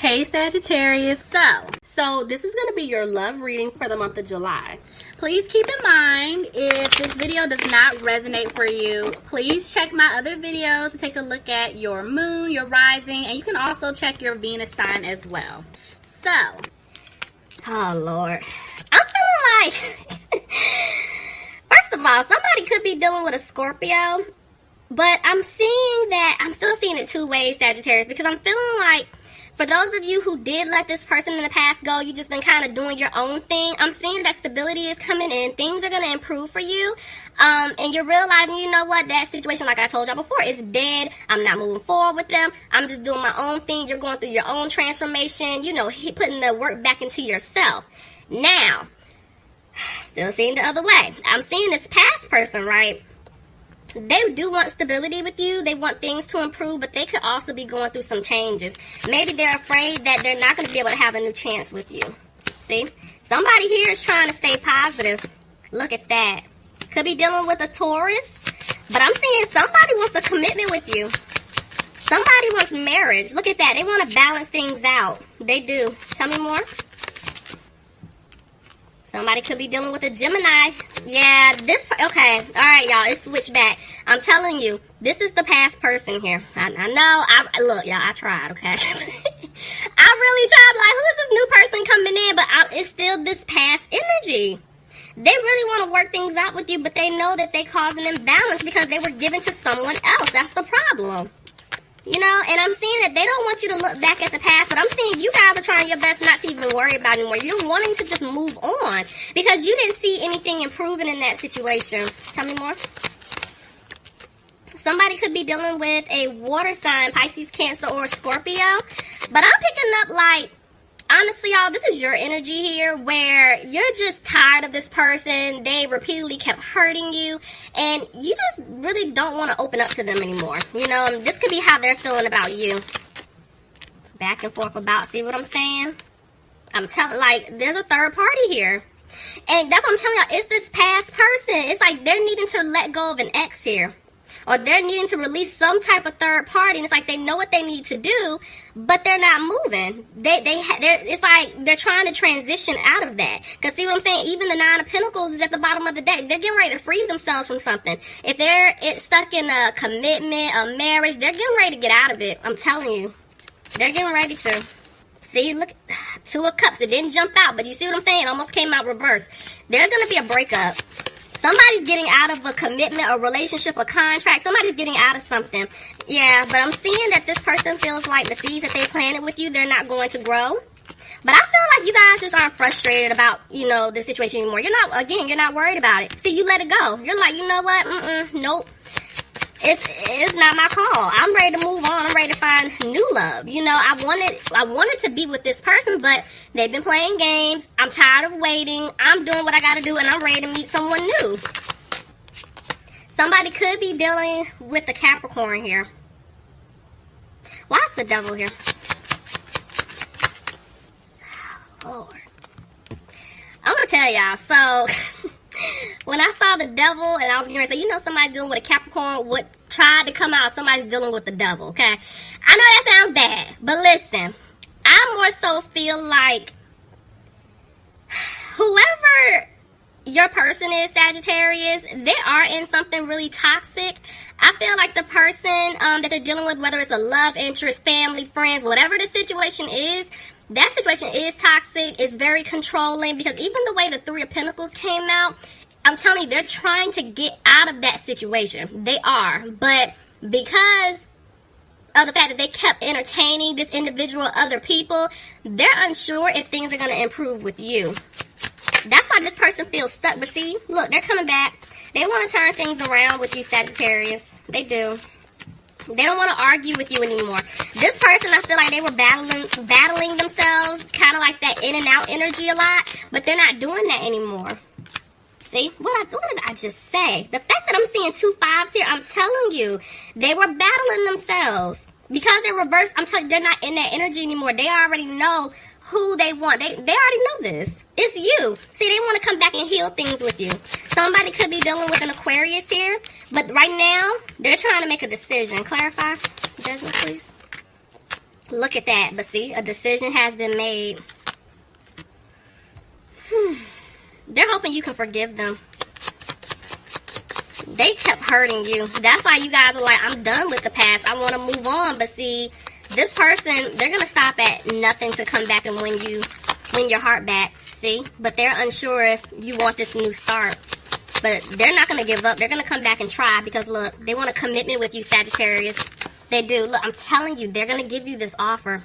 Hey Sagittarius, so this is going to be your love reading for the month of July. Please keep in mind, if this video does not resonate for you, please check my other videos to take a look at your moon, your rising, and you can also check your Venus sign as well. So, oh Lord, I'm feeling like, first of all, somebody could be dealing with a Scorpio, but I'm still seeing it two ways, Sagittarius, because I'm feeling like, for those of you who did let this person in the past go, you've just been kind of doing your own thing. I'm seeing that stability is coming in. Things are going to improve for you. And you're realizing, you know what, that situation, like I told y'all before, is dead. I'm not moving forward with them. I'm just doing my own thing. You're going through your own transformation, you know, putting the work back into yourself. Now, still seeing the other way. I'm seeing this past person, right? They do want stability with you. They want things to improve, but they could also be going through some changes. Maybe they're afraid that they're not going to be able to have a new chance with you. See? Somebody here is trying to stay positive. Look at that. Could be dealing with a Taurus, but I'm seeing somebody wants a commitment with you. Somebody wants marriage. Look at that. They want to balance things out. They do. Tell me more. Somebody could be dealing with a Gemini. Yeah, okay. All right, y'all. It's switched back. I'm telling you, this is the past person here. I know. Look, y'all, I tried, okay? I really tried. Like, who is this new person coming in? But it's still this past energy. They really want to work things out with you, but they know that they cause an imbalance because they were given to someone else. That's the problem. You know, and I'm seeing that they don't want you to look back at the past, but I'm seeing you guys are trying your best not to even worry about it anymore. You're wanting to just move on because you didn't see anything improving in that situation. Tell me more. Somebody could be dealing with a water sign, Pisces, Cancer, or Scorpio, but I'm picking up like, honestly, y'all, this is your energy here where you're just tired of this person. They repeatedly kept hurting you, and you just really don't want to open up to them anymore. You know, this could be how they're feeling about you. Back and forth about, see what I'm saying? I'm telling, like, there's a third party here. And that's what I'm telling y'all, it's this past person. It's like they're needing to let go of an ex here. Or they're needing to release some type of third party, and it's like they know what they need to do, but they're not moving. It's like they're trying to transition out of that. Because see what I'm saying? Even the Nine of Pentacles is at the bottom of the deck. They're getting ready to free themselves from something. If they're stuck in a commitment, a marriage, they're getting ready to get out of it. I'm telling you. They're getting ready to. See, look, Two of Cups. It didn't jump out, but you see what I'm saying? It almost came out reverse. There's going to be a breakup. Somebody's getting out of a commitment, a relationship, a contract. Somebody's getting out of something. Yeah, but I'm seeing that this person feels like the seeds that they planted with you, they're not going to grow. But I feel like you guys just aren't frustrated about, you know, the situation anymore. You're not worried about it. See, you let it go. You're like, you know what? Nope. It's not my call. I'm ready to move on. I'm ready to find new love. You know, I wanted to be with this person, but they've been playing games. I'm tired of waiting. I'm doing what I got to do, and I'm ready to meet someone new. Somebody could be dealing with the Capricorn here. Why's the Devil here? Lord. I'm going to tell y'all. So, when I saw the Devil, and I was going to say, you know, somebody dealing with a Capricorn, what tried to come out, somebody's dealing with the Devil, okay? I know that sounds bad, but listen, I more so feel like whoever your person is, Sagittarius, they are in something really toxic. I feel like the person that they're dealing with, whether it's a love interest, family, friends, whatever the situation is, that situation is toxic. It's very controlling because even the way the Three of Pentacles came out, I'm telling you, they're trying to get out of that situation. They are. But because of the fact that they kept entertaining this individual, other people, they're unsure if things are going to improve with you. That's why this person feels stuck. But see, look, they're coming back. They want to turn things around with you, Sagittarius. They do. They don't want to argue with you anymore. This person, I feel like they were battling themselves, kind of like that in and out energy a lot, but they're not doing that anymore. See, what did I just say? The fact that I'm seeing 2 5s here, I'm telling you, they were battling themselves. Because they're reversed, I'm telling you, they're not in that energy anymore. They already know who they want. They already know this. It's you. See, they want to come back and heal things with you. Somebody could be dealing with an Aquarius here, but right now, they're trying to make a decision. Clarify, judgment, please. Look at that. But see, a decision has been made. They're hoping you can forgive them. They kept hurting you. That's why you guys are like, I'm done with the past. I want to move on. But see, this person, they're going to stop at nothing to come back and win your heart back. See? But they're unsure if you want this new start. But they're not going to give up. They're going to come back and try because, look, they want a commitment with you, Sagittarius. They do. Look, I'm telling you, they're going to give you this offer.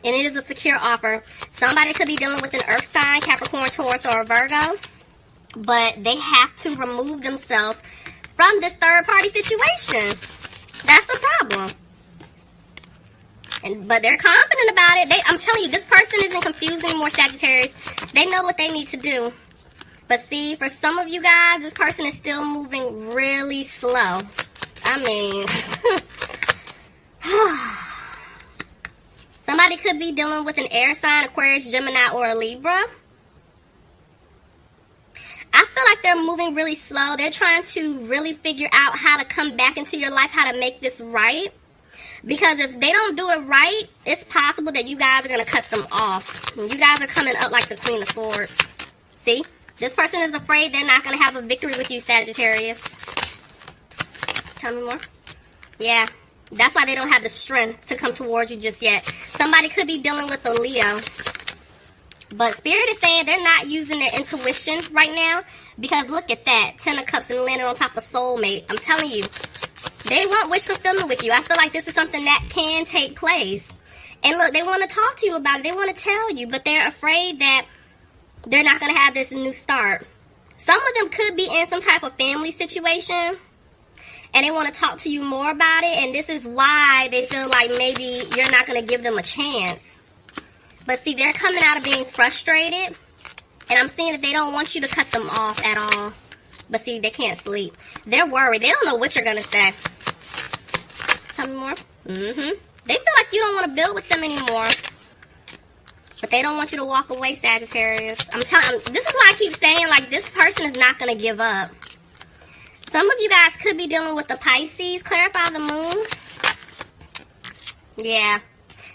And it is a secure offer. Somebody could be dealing with an earth sign, Capricorn, Taurus, or a Virgo. But they have to remove themselves from this third-party situation. That's the problem. But they're confident about it. I'm telling you, this person isn't confused anymore, Sagittarius. They know what they need to do. But see, for some of you guys, this person is still moving really slow. I mean, somebody could be dealing with an air sign, Aquarius, Gemini, or a Libra. I feel like they're moving really slow. They're trying to really figure out how to come back into your life, how to make this right. Because if they don't do it right, it's possible that you guys are going to cut them off. You guys are coming up like the Queen of Swords. See? This person is afraid they're not going to have a victory with you, Sagittarius. Tell me more. Yeah. That's why they don't have the strength to come towards you just yet. Somebody could be dealing with a Leo. But Spirit is saying they're not using their intuition right now. Because look at that. 10 of Cups and landing on top of soulmate. I'm telling you. They want wish fulfillment with you. I feel like this is something that can take place. And look, they want to talk to you about it. They want to tell you. But they're afraid that they're not going to have this new start. Some of them could be in some type of family situation. And they want to talk to you more about it. And this is why they feel like maybe you're not going to give them a chance. But see, they're coming out of being frustrated. And I'm seeing that they don't want you to cut them off at all. But see, they can't sleep. They're worried. They don't know what you're going to say. Tell me more. They feel like you don't want to build with them anymore. But they don't want you to walk away, Sagittarius. I'm telling you, this is why I keep saying, like, this person is not going to give up. Some of you guys could be dealing with the Pisces. Clarify the moon. Yeah.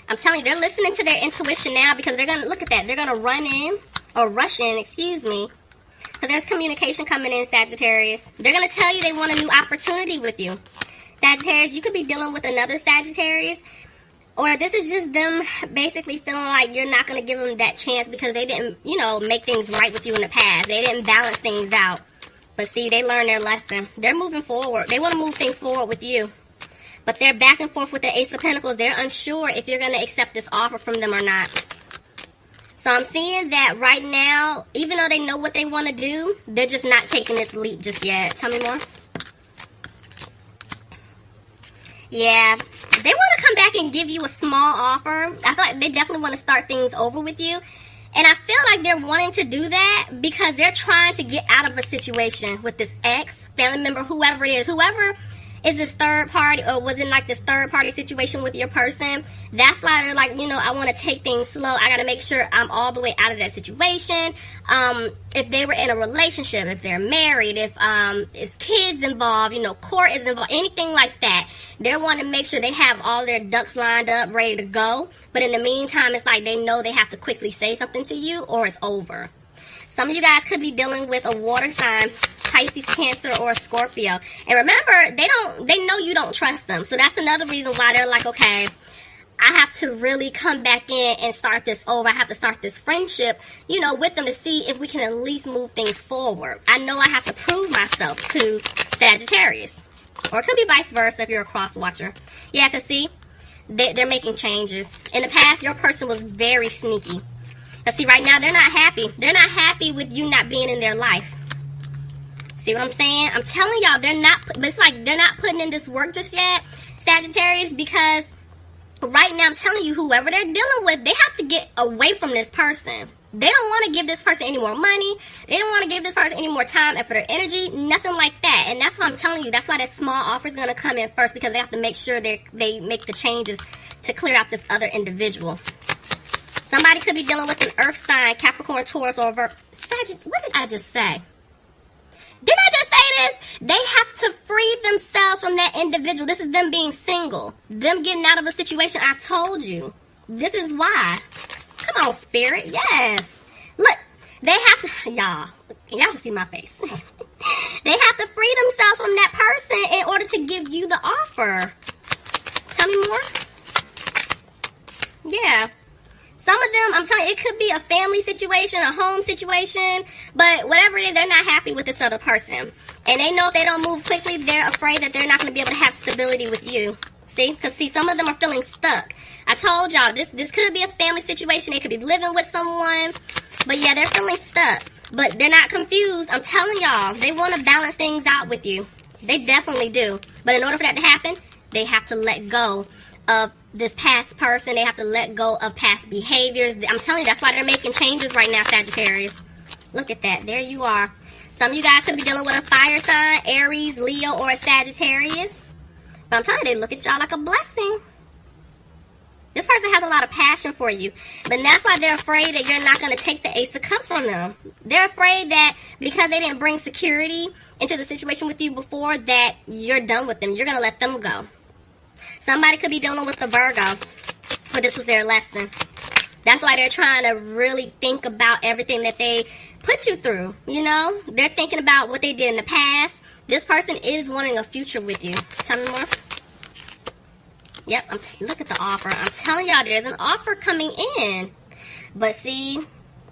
I'm telling you, they're listening to their intuition now because they're going to, look at that, they're going to run in, or rush in, excuse me, because there's communication coming in, Sagittarius. They're going to tell you they want a new opportunity with you. Sagittarius, you could be dealing with another Sagittarius, or this is just them basically feeling like you're not going to give them that chance because they didn't, you know, make things right with you in the past. They didn't balance things out. But see, they learned their lesson. They're moving forward. They want to move things forward with you. But they're back and forth with the Ace of Pentacles. They're unsure if you're going to accept this offer from them or not. So I'm seeing that right now, even though they know what they want to do, they're just not taking this leap just yet. Tell me more. Yeah. They want to come back and give you a small offer. I feel like they definitely want to start things over with you. And I feel like they're wanting to do that because they're trying to get out of a situation with this ex, family member, whoever it is. Whoever is this third party or was in like this third party situation with your person. That's why they're like, you know, I want to take things slow. I got to make sure I'm all the way out of that situation. If they were in a relationship, if they're married, if it's kids involved, you know, court is involved, anything like that. They want to make sure they have all their ducks lined up, ready to go. But in the meantime, it's like they know they have to quickly say something to you or it's over. Some of you guys could be dealing with a water sign, Pisces, Cancer, or Scorpio. And remember, they know you don't trust them. So that's another reason why they're like, okay, I have to really come back in and start this over. I have to start this friendship, you know, with them to see if we can at least move things forward. I know I have to prove myself to Sagittarius. Or it could be vice versa if you're a cross watcher. Yeah, because see, they're making changes. In the past, your person was very sneaky. But see, right now, they're not happy. They're not happy with you not being in their life. See what I'm saying? I'm telling y'all, but it's like they're not putting in this work just yet, Sagittarius, because right now, I'm telling you, whoever they're dealing with, they have to get away from this person. They don't want to give this person any more money. They don't want to give this person any more time, effort, or energy. Nothing like that. And that's why I'm telling you, that's why that small offer is going to come in first, because they have to make sure they make the changes to clear out this other individual. Somebody could be dealing with an earth sign, Capricorn, Taurus, or Virgo. What did I just say? Didn't I just say say this? They have to free themselves from that individual. This is them being single. Them getting out of a situation. I told you. This is why. Come on, Spirit. Yes. Look, they have to, y'all should see my face. They have to free themselves from that person in order to give you the offer. Tell me more. Yeah. Some of them, I'm telling you, it could be a family situation, a home situation, but whatever it is, they're not happy with this other person. And they know if they don't move quickly, they're afraid that they're not going to be able to have stability with you. See? Because, see, some of them are feeling stuck. I told y'all, this could be a family situation. They could be living with someone. But, yeah, they're feeling stuck. But they're not confused. I'm telling y'all, they want to balance things out with you. They definitely do. But in order for that to happen, they have to let go of this past person. They have to let go of past behaviors. I'm telling you, that's why they're making changes right now, Sagittarius. Look at that. There you are. Some of you guys could be dealing with a fire sign, Aries, Leo, or a Sagittarius. But I'm telling you, they look at y'all like a blessing. This person has a lot of passion for you. But that's why they're afraid that you're not going to take the Ace of Cups from them. They're afraid that because they didn't bring security into the situation with you before, that you're done with them. You're going to let them go. Somebody could be dealing with a Virgo, but this was their lesson. That's why they're trying to really think about everything that they put you through. You know, they're thinking about what they did in the past. This person is wanting a future with you. Tell me more. Yep, look at the offer. I'm telling y'all, there's an offer coming in. But see,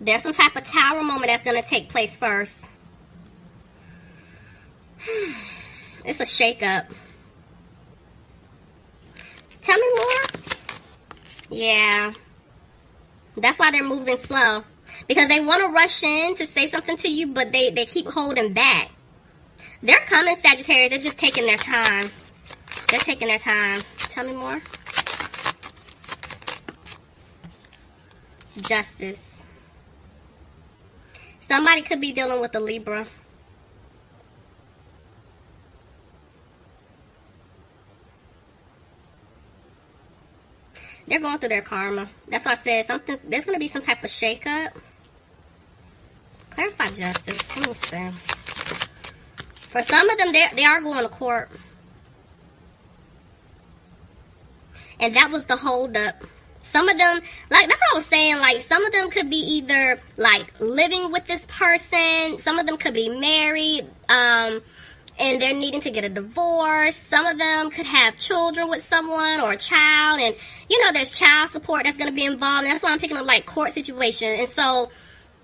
there's some type of tower moment that's going to take place first. It's a shakeup. Tell me more. Yeah. That's why they're moving slow. Because they want to rush in to say something to you, but they keep holding back. They're coming, Sagittarius. They're just taking their time. They're taking their time. Tell me more. Justice. Somebody could be dealing with a Libra. They're going through their karma. That's why I said there's going to be some type of shakeup. Clarify justice. Let me see. For some of them, they are going to court. And that was the holdup. Some of them, like, that's what I was saying, like, some of them could be either, like, living with this person. Some of them could be married, and they're needing to get a divorce. Some of them could have children with someone or a child. And, you know, there's child support that's going to be involved. And that's why I'm picking up, like, court situation. And so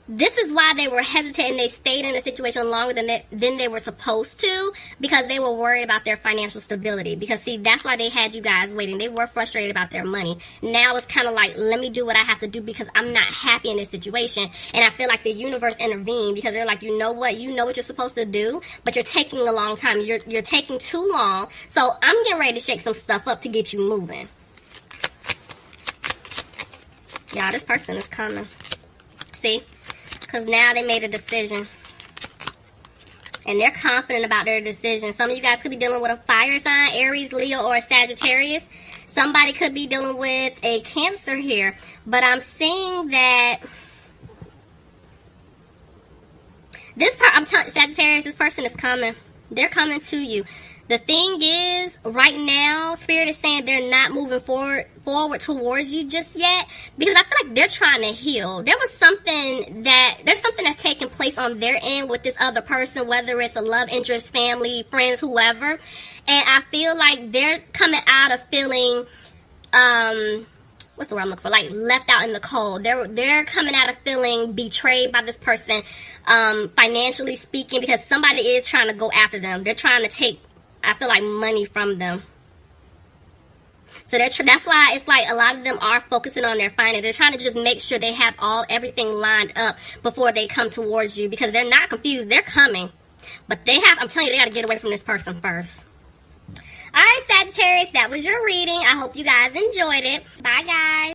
this is why they were hesitating. They stayed in a situation longer than they were supposed to, because they were worried about their financial stability. Because, see, that's why they had you guys waiting. They were frustrated about their money. Now it's kind of like, let me do what I have to do because I'm not happy in this situation. And I feel like the universe intervened because they're like, you know what? You know what you're supposed to do, but you're taking a long time. You're taking too long. So I'm getting ready to shake some stuff up to get you moving. Y'all, this person is coming. See? Because now they made a decision. And they're confident about their decision. Some of you guys could be dealing with a fire sign, Aries, Leo, or a Sagittarius. Somebody could be dealing with a Cancer here. But I'm seeing that Sagittarius, this person is coming. They're coming to you. The thing is, right now, Spirit is saying they're not moving forward towards you just yet, because I feel like they're trying to heal. There's something that's taking place on their end with this other person, whether it's a love interest, family, friends, whoever. And I feel like they're coming out of feeling, what's the word I'm looking for? Like left out in the cold. They're coming out of feeling betrayed by this person, financially speaking, because somebody is trying to go after them. They're trying to take, I feel like, money from them. So that's why it's like a lot of them are focusing on their finances. They're trying to just make sure they have everything lined up before they come towards you, because they're not confused. They're coming. But I'm telling you, they got to get away from this person first. All right, Sagittarius, that was your reading. I hope you guys enjoyed it. Bye, guys.